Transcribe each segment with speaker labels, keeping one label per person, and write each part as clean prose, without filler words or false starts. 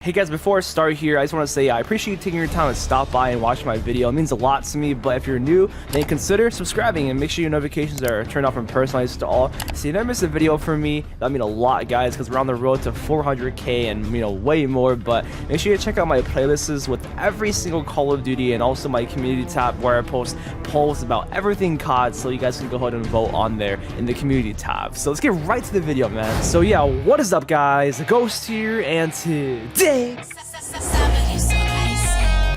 Speaker 1: Hey guys, before I start here, I just want to say I appreciate you taking your time to stop by and watch my video. It means a lot to me, but if you're new, then consider subscribing and make sure your notifications are turned off from personalized to all, so you never miss a video from me. That means a lot, guys, because we're on the road to 400k and way more. But make sure you check out my playlists with every single Call of Duty and also my community tab where I post polls about everything COD, so you guys can go ahead and vote on there in the community tab. So let's get right to the video, man. So yeah, what is up, guys? Ghost here, and today I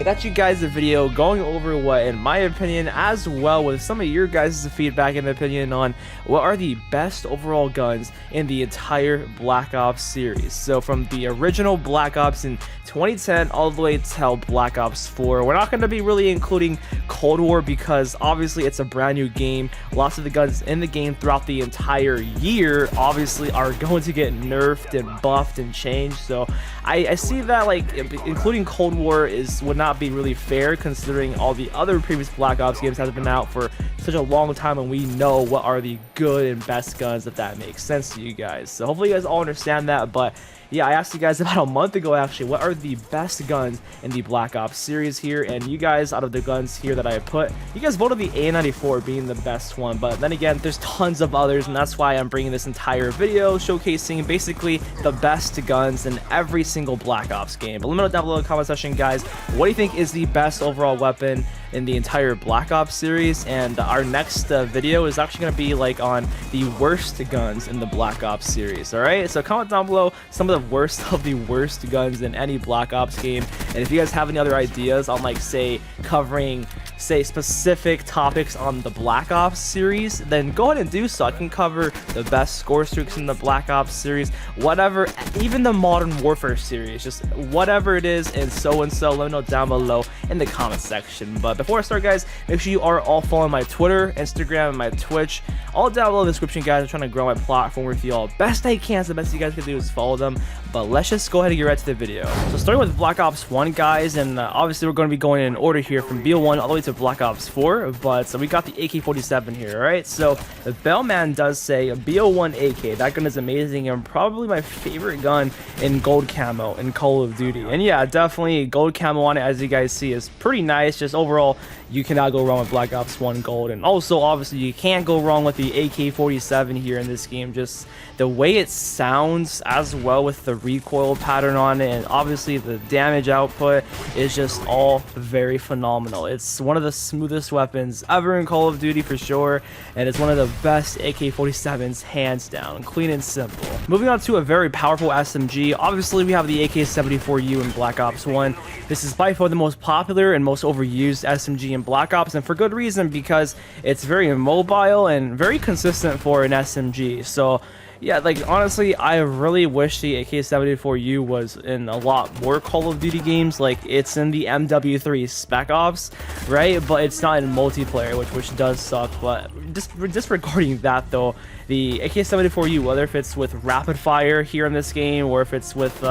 Speaker 1: got you guys a video going over what, in my opinion, as well with some of your guys' feedback and opinion on what are the best overall guns in the entire Black Ops series. So from the original Black Ops in 2010 all the way till Black Ops 4. We're not going to be really including Cold War because obviously it's a brand new game. Lots of the guns in the game throughout the entire year obviously are going to get nerfed and buffed and changed. So I see that like including Cold War would not be really fair, considering all the other previous Black Ops games have been out for such a long time and we know what are the good and best guns, if that makes sense to you guys. So hopefully you guys all understand that. But yeah, I asked you guys about a month ago actually, what are the best guns in the Black Ops series here, and you guys, out of the guns here that I put, you guys voted the A94 being the best one. But then again, there's tons of others, and that's why I'm bringing this entire video showcasing basically the best guns in every single Black Ops game. But let me know down below in the comment section, guys, what do you think is the best overall weapon in the entire Black Ops series? And our next video is actually going to be like on the worst guns in the Black Ops series. All right, so comment down below some of the worst of the worst guns in any Black Ops game, and if you guys have any other ideas on like say covering specific topics on the Black Ops series, then go ahead and do so. I can cover the best score streaks in the Black Ops series, whatever, even the Modern Warfare series, just whatever it is, and so let me know down below in the comment section. But before I start, guys, make sure you are all following my Twitter, Instagram, and my Twitch, all down below in the description, guys. I'm trying to grow my platform with you all best I can, so the best you guys can do is follow them. But let's just go ahead and get right to the video. So starting with Black Ops 1, guys, and obviously we're going to be going in order here from BO1 all the way to Black Ops 4, but so we got the AK-47 here. Alright, so the Bellman does say a BO1 AK. That gun is amazing and probably my favorite gun in gold camo in Call of Duty. And yeah, definitely gold camo on it, as you guys see, is pretty nice. Just overall, you cannot go wrong with Black Ops 1 gold. And also, obviously, you can't go wrong with the AK-47 here in this game. Just the way it sounds, as well with the recoil pattern on it, and obviously the damage output is just all very phenomenal. It's one of the smoothest weapons ever in Call of Duty for sure, and it's one of the best AK-47s hands down, clean and simple. Moving on to a very powerful SMG, obviously we have the AK-74U in Black Ops 1. This is by far the most popular and most overused SMG in Black Ops, and for good reason, because it's very mobile and very consistent for an SMG. So yeah, like honestly, I really wish the AK-74U was in a lot more Call of Duty games. Like it's in the MW3 Spec Ops, right? But it's not in multiplayer, which does suck. But disregarding that though, the AK-74U, whether if it's with rapid fire here in this game or if it's with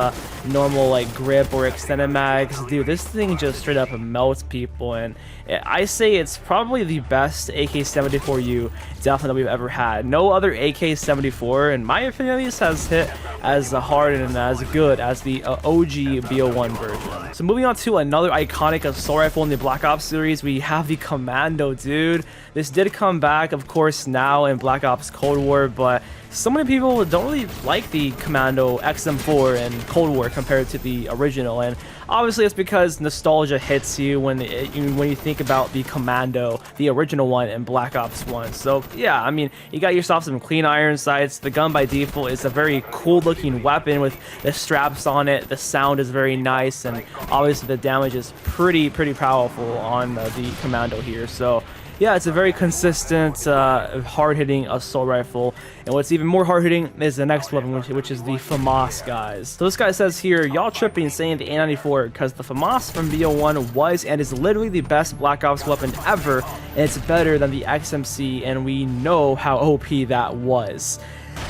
Speaker 1: normal like grip or extended mags, dude, this thing just straight up melts people. And I say it's probably the best AK-74U definitely that we've ever had. No other AK-74, in my opinion at least, has hit as hard and as good as the OG BO1 version. So moving on to another iconic assault rifle in the Black Ops series, we have the Commando, dude. This did come back, of course, now in Black Ops Cold War, but so many people don't really like the Commando XM4 in Cold War compared to the original, and obviously it's because nostalgia hits you when you think about the Commando, the original one in Black Ops 1. So yeah, I mean, you got yourself some clean iron sights. The gun by default is a very cool looking weapon with the straps on it. The sound is very nice, and obviously the damage is pretty powerful on the Commando here. So yeah, it's a very consistent, hard-hitting assault rifle. And what's even more hard-hitting is the next weapon, which is the FAMAS, guys. So this guy says here, y'all tripping saying the A94 because the FAMAS from BO1 was and is literally the best Black Ops weapon ever, and it's better than the XMC, and we know how OP that was.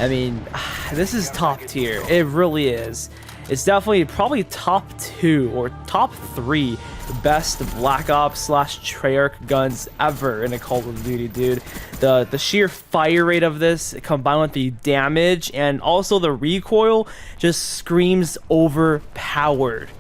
Speaker 1: I mean, this is top tier. It really is. it's definitely probably top 2 or top 3 best Black Ops / Treyarch guns ever in a Call of Duty, dude. The sheer fire rate of this combined with the damage and also the recoil just screams overpowered.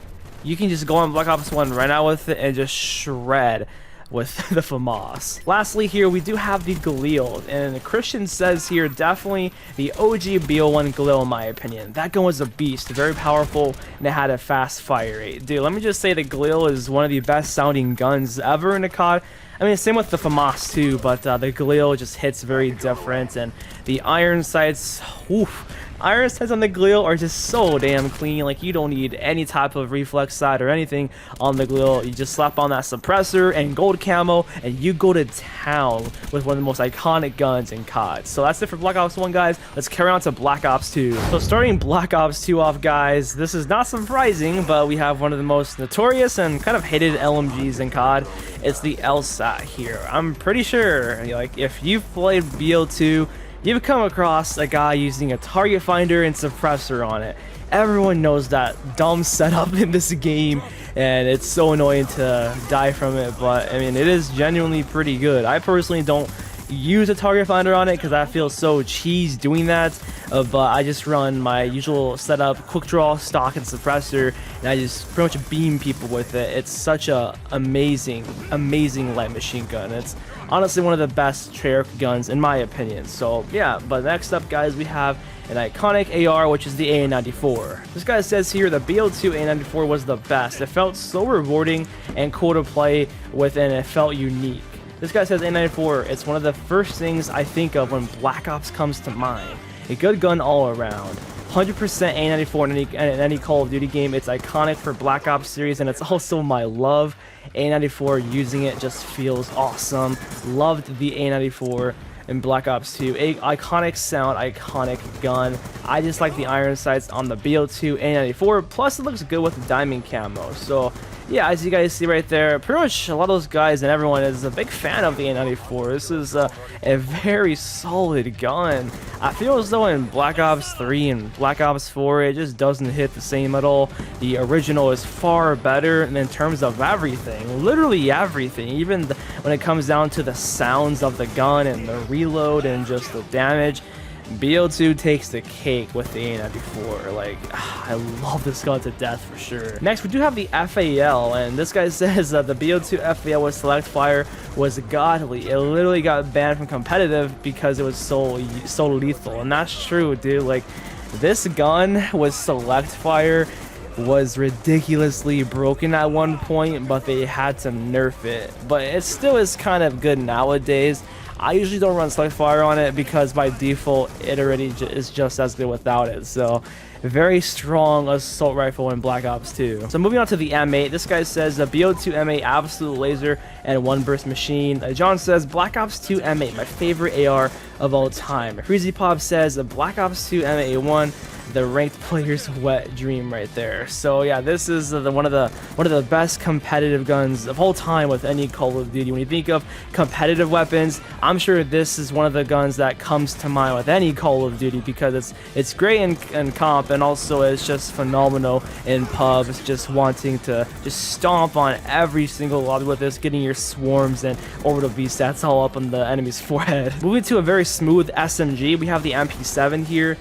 Speaker 1: You can just go on Black Ops 1 right now with it and just shred with the FAMAS. Lastly here, we do have the Galil, and Christian says here, definitely the OG BO1 Galil in my opinion. That gun was a beast, very powerful, and it had a fast fire rate. Dude, let me just say the Galil is one of the best sounding guns ever in a COD. I mean, same with the FAMAS too, but the Galil just hits very different, and the iron sights, oof. Iron sights on the Galil are just so damn clean. Like, you don't need any type of reflex sight or anything on the Galil. You just slap on that suppressor and gold camo, and you go to town with one of the most iconic guns in COD. So that's it for Black Ops 1, guys. Let's carry on to Black Ops 2. So starting Black Ops 2 off, guys, this is not surprising, but we have one of the most notorious and kind of hated LMGs in COD. It's the LSAT here. I'm pretty sure, like, if you've played BO2, you've come across a guy using a target finder and suppressor on it. Everyone knows that dumb setup in this game, and it's so annoying to die from it, but I mean, it is genuinely pretty good. I personally don't use a target finder on it because I feel so cheese doing that, but I just run my usual setup, quick draw, stock, and suppressor, and I just pretty much beam people with it. It's such a amazing light machine gun. It's honestly one of the best Treyarch guns in my opinion. So yeah, but next up, guys, we have an iconic AR, which is the A94. This guy says here the BO2 A94 was the best. It felt so rewarding and cool to play with, and it felt unique. This guy says A94, it's one of the first things I think of when Black Ops comes to mind. A good gun all around. 100% A94 in any Call of Duty game. It's iconic for Black Ops series, and it's also my love. A94, using it just feels awesome. Loved the A94 in Black Ops 2. Iconic sound, iconic gun. I just like the iron sights on the BO2 A94, plus it looks good with the diamond camo. So yeah, as you guys see right there, pretty much a lot of those guys and everyone is a big fan of the A94. This is a very solid gun. I feel as though in Black Ops 3 and Black Ops 4, it just doesn't hit the same at all. The original is far better in terms of everything, literally everything, even when it comes down to the sounds of the gun and the reload and just the damage. BO2 takes the cake with the A94. Like, I love this gun to death for sure. Next, we do have the FAL, and this guy says that the BO2 FAL with select fire was godly. It literally got banned from competitive because it was so lethal, and that's true, dude. Like, this gun with select fire was ridiculously broken at one point, but they had to nerf it. But it still is kind of good nowadays. I usually don't run select fire on it because by default it already is just as good without it. So very strong assault rifle in Black Ops 2. So moving on to the M8, this guy says the BO2 M8 absolute laser and one burst machine. John says Black Ops 2 M8 my favorite AR of all time. Freezy Pop says the Black Ops 2 M8A1 the ranked player's wet dream right there. So yeah, this is one of the best competitive guns of all time with any Call of Duty. When you think of competitive weapons, I'm sure this is one of the guns that comes to mind with any Call of Duty because it's great in comp, and also it's just phenomenal in pub. It's just wanting to just stomp on every single lobby with this, getting your swarms and orbital VSATs all up on the enemy's forehead. Moving to a very smooth SMG, we have the MP7 here.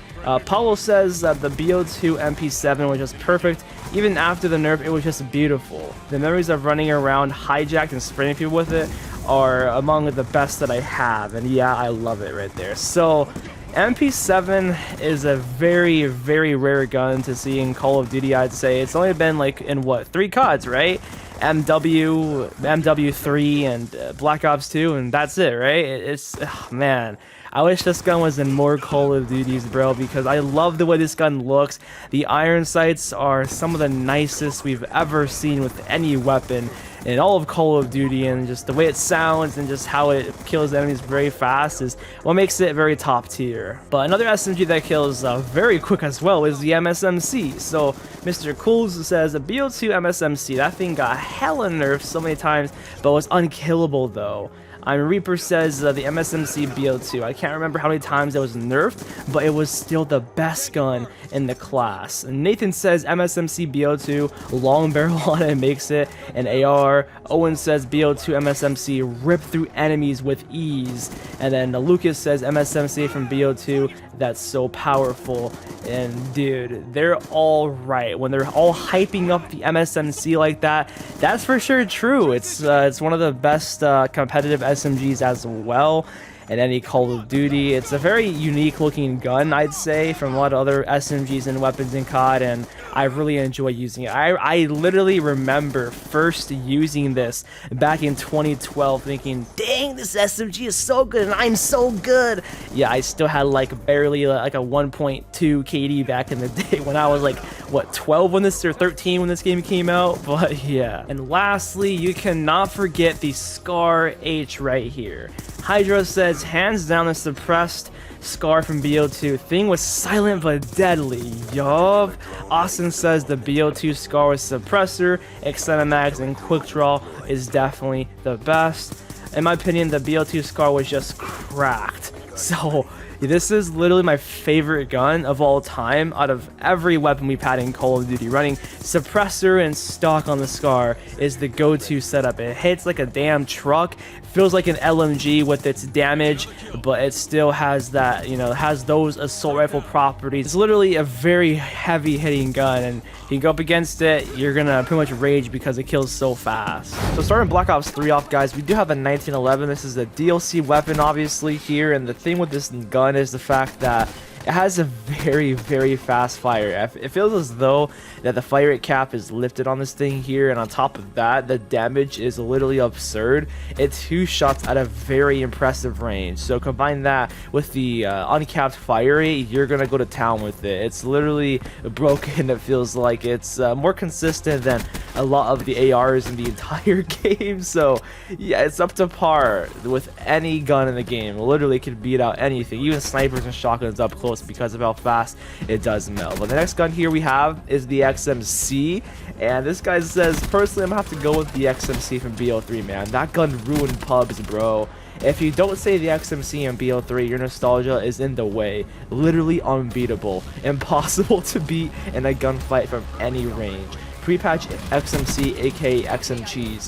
Speaker 1: Paulo says that the BO2 MP7 was just perfect. Even after the nerf, it was just beautiful. The memories of running around hijacked and spraying people with it are among the best that I have, and yeah, I love it right there. So MP7 is a very, very rare gun to see in Call of Duty, I'd say. It's only been like in what, 3 CODs, right? MW3 and Black Ops 2, and that's it, right? It's man, I wish this gun was in more Call of Duties, bro, because I love the way this gun looks. The iron sights are some of the nicest we've ever seen with any weapon in all of Call of Duty, and just the way it sounds and just how it kills enemies very fast is what makes it very top tier. But another SMG that kills very quick as well is the MSMC. So Mr. Cools says the BO2 MSMC, that thing got hella nerfed so many times, but was unkillable though. Reaper says the MSMC BO2. I can't remember how many times it was nerfed, but it was still the best gun in the class. Nathan says MSMC BO2, long barrel on it makes it an AR. Owen says BO2 MSMC rip through enemies with ease. And then Lucas says MSMC from BO2, that's so powerful. And dude, they're all right. When they're all hyping up the MSMC like that, that's for sure true. It's one of the best competitive SMGs as well in any Call of Duty. It's a very unique looking gun, I'd say, from a lot of other SMGs and weapons in COD, and I really enjoy using it. I literally remember first using this back in 2012 thinking, dang, this SMG is so good and I'm so good. Yeah, I still had like barely like a 1.2 KD back in the day when I was like, what, 12 when this, or 13 when this game came out? But yeah. And lastly, you cannot forget the Scar H right here. Hydra says, hands down the suppressed Scar from BO2. Thing was silent but deadly. Yup. Austin says the BO2 Scar with suppressor, extended mags, and quick draw is definitely the best. In my opinion, the BO2 Scar was just cracked. So this is literally my favorite gun of all time out of every weapon we've had in Call of Duty. Running suppressor and stock on the Scar is the go-to setup. It hits like a damn truck, feels like an LMG with its damage, but it still has that, you know, has those assault rifle properties. It's literally a very heavy hitting gun, and you go up against it, you're gonna pretty much rage because it kills so fast. So starting Black Ops 3 off, guys, we do have a 1911. This is a DLC weapon, obviously, here, and the thing with this gun is the fact that it has a very, very fast fire. It feels as though that the fire rate cap is lifted on this thing here, and on top of that, the damage is literally absurd. It's 2 shots at a very impressive range. So combine that with the uncapped fire rate, you're gonna go to town with it. It's literally broken. It feels like it's more consistent than a lot of the ARs in the entire game. So yeah, it's up to par with any gun in the game. Literally could beat out anything, even snipers and shotguns up close, because of how fast it does melt. But the next gun here we have is the XMC, and this guy says, personally, I'm gonna have to go with the XMC from BO3, man. That gun ruined pubs, bro. If you don't say the XMC and BO3, your nostalgia is in the way. Literally unbeatable, impossible to beat in a gunfight from any range. Pre-patch XMC, aka XM cheese.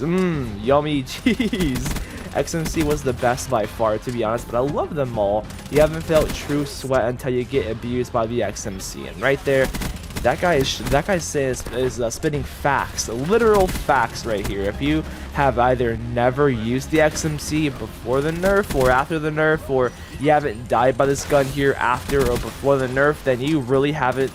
Speaker 1: Yummy cheese. XMC was the best by far, to be honest, but I love them all. You haven't felt true sweat until you get abused by the XMC, and right there, that guy says is spitting facts, literal facts right here. If you have either never used the XMC before the nerf or after the nerf, or you haven't died by this gun here after or before the nerf, then you really haven't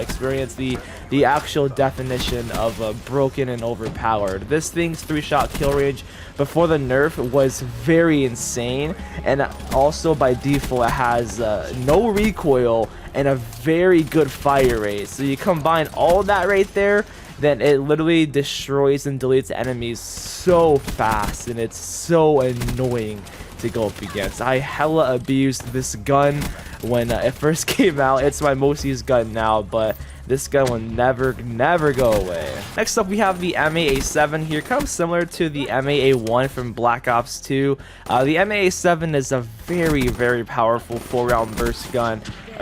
Speaker 1: experienced the actual definition of broken and overpowered. This thing's 3-shot kill range before the nerf was very insane, and also by default it has no recoil and a very good fire rate. So you combine all that right there, then it literally destroys and deletes enemies so fast, and it's so annoying to go up against. I hella abused this gun when it first came out. It's my most used gun now, but this gun will never go away. Next up, we have the MAA7 here, kind of similar to the MAA1 from Black Ops 2. The MAA7 is a very, very powerful 4-round burst gun.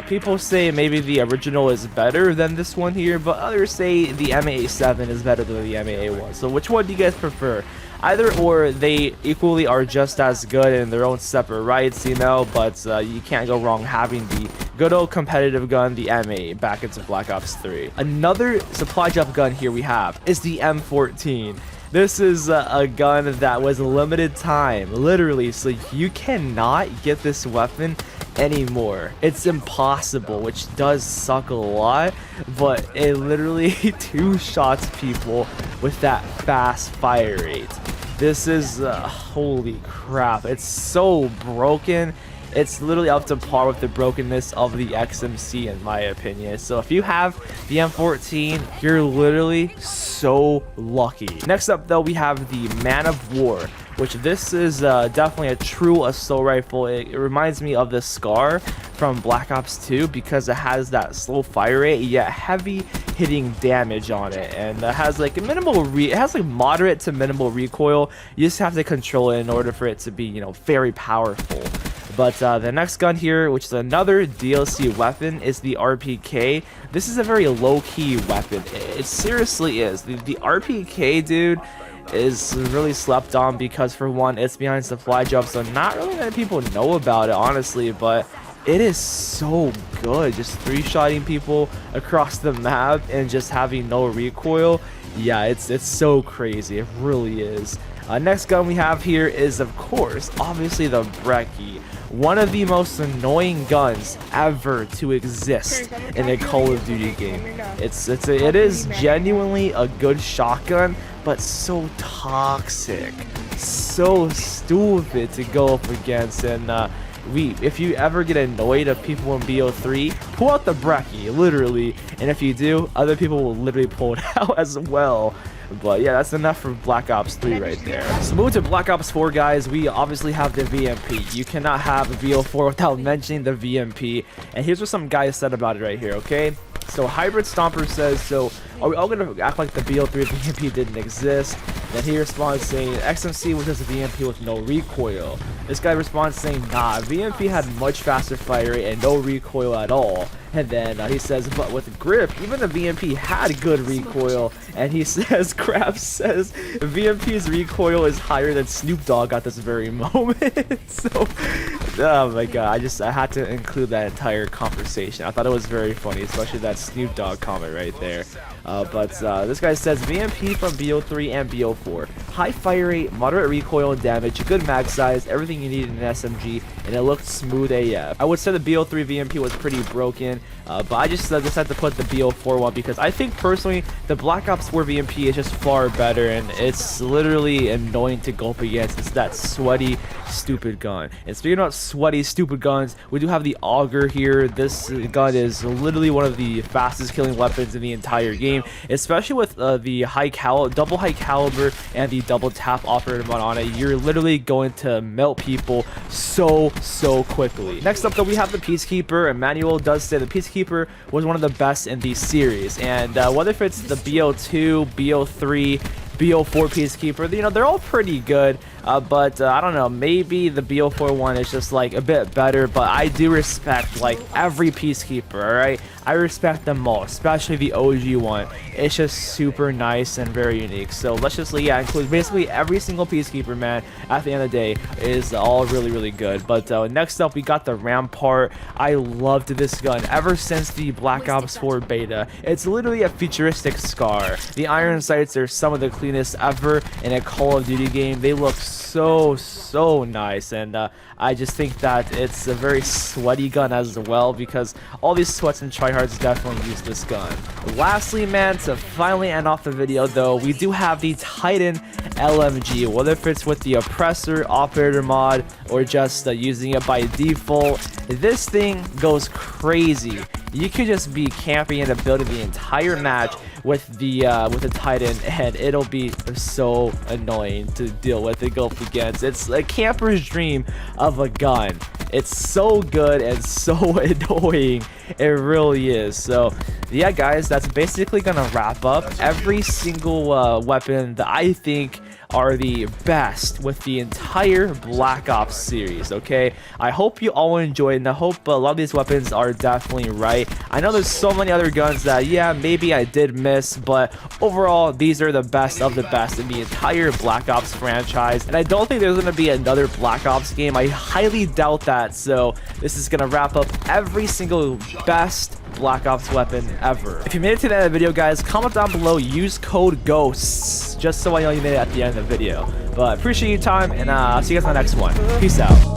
Speaker 1: People say maybe the original is better than this one here, but others say the MAA7 is better than the MAA1. So which one do you guys prefer? Either or, they equally are just as good in their own separate rights, you know, but you can't go wrong having the good old competitive gun, the MA, back into Black Ops 3. Another supply drop gun here we have is the M14. This is a gun that was limited time, literally, so you cannot get this weapon anymore. It's impossible, which does suck a lot, but it literally 2 shots people with that fast fire rate. This is holy crap, it's so broken. It's literally up to par with the brokenness of the XMC, in my opinion. So if you have the M14, you're literally so lucky. Next up, though, we have the Man of War. which this is definitely a true assault rifle. It reminds me of the Scar from Black Ops 2 because it has that slow fire rate yet heavy hitting damage on it, and it has like a it has like moderate to minimal recoil. You just have to control it in order for it to be, you know, very powerful. But the next gun here, which is another DLC weapon, is the RPK. This is a very low-key weapon. It seriously is. The RPK, dude, is really slept on because, for one, it's behind supply drops, so not really many people know about it, honestly, but it is so good. Just three-shotting people across the map and just having no recoil. Yeah, it's so crazy. It really is. Next gun we have here is, of course, obviously the Brecci. One of the most annoying guns ever to exist in a Call of Duty game. It is genuinely a good shotgun, but so toxic, so stupid to go up against. And if you ever get annoyed of people in BO3, pull out the Brecci, literally. And if you do, other people will literally pull it out as well. But yeah, that's enough for Black Ops 3 right there. So moving to Black Ops 4, guys, we obviously have the VMP. You cannot have a BO4 without mentioning the VMP. And here's what some guys said about it right here, okay? So Hybrid Stomper says, so are we all going to act like the BO3 VMP didn't exist? Then he responds saying, XMC was just a VMP with no recoil. This guy responds saying, nah, VMP had much faster fire rate and no recoil at all. And then he says, but with grip, even the VMP had good recoil. And he says, Crab says, VMP's recoil is higher than Snoop Dogg at this very moment. So, oh my god, I had to include that entire conversation. I thought it was very funny, especially that Snoop Dogg comment right there. But this guy says, VMP from BO3 and BO4. High fire rate, moderate recoil and damage, good mag size, everything you need in an SMG, and it looked smooth AF. I would say the BO3 VMP was pretty broken, but I just decided to put the BO4 one because I think personally the Black Ops 4 VMP is just far better, and it's literally annoying to go up against. It's that sweaty, stupid gun. And speaking about sweaty, stupid guns, we do have the Auger here. This gun is literally one of the fastest killing weapons in the entire game, especially with the double high caliber and the double tap operator mod on it. You're literally going to melt people so quickly. Next up though, we have the Peacekeeper. Emmanuel does say the Peacekeeper was one of the best in the series, and whether if it's the BO2, BO3, BO4 Peacekeeper, you know, they're all pretty good, but I don't know, maybe the BO4 one is just like a bit better, but I do respect like every Peacekeeper, alright? I respect them all, especially the OG one. It's just super nice and very unique. So let's just, yeah, include basically every single Peacekeeper, man, at the end of the day is all really good. But next up, we got the Rampart. I loved this gun ever since the Black Ops 4 beta. It's literally a futuristic Scar. The iron sights are some of the cleanest ever in a Call of Duty game. They look so nice, and I just think that it's a very sweaty gun as well, because all these sweats and tryhards definitely use this gun. Lastly, man, to finally end off the video though, we do have the Titan LMG. Whether if it's with the Oppressor operator mod or just using it by default, this thing goes crazy. You could just be camping in a building the entire match with the Titan, and it'll be so annoying to deal with and go up against. It's a camper's dream of a gun. It's so good and so annoying. It really is. So yeah, guys, that's basically gonna wrap up every single weapon that I think are the best with the entire Black Ops series. Okay, I hope you all enjoyed, and I hope a lot of these weapons are definitely right. I know there's so many other guns that, yeah, maybe I did miss, but overall these are the best of the best in the entire Black Ops franchise, and I don't think there's going to be another Black Ops game. I highly doubt that. So this is going to wrap up every single best Black Ops weapon ever. If you made it to the end of the video, guys, comment down below, use code GHOSTS, just so I know you made it at the end of the video. But appreciate your time, and I'll see you guys on the next one. Peace out.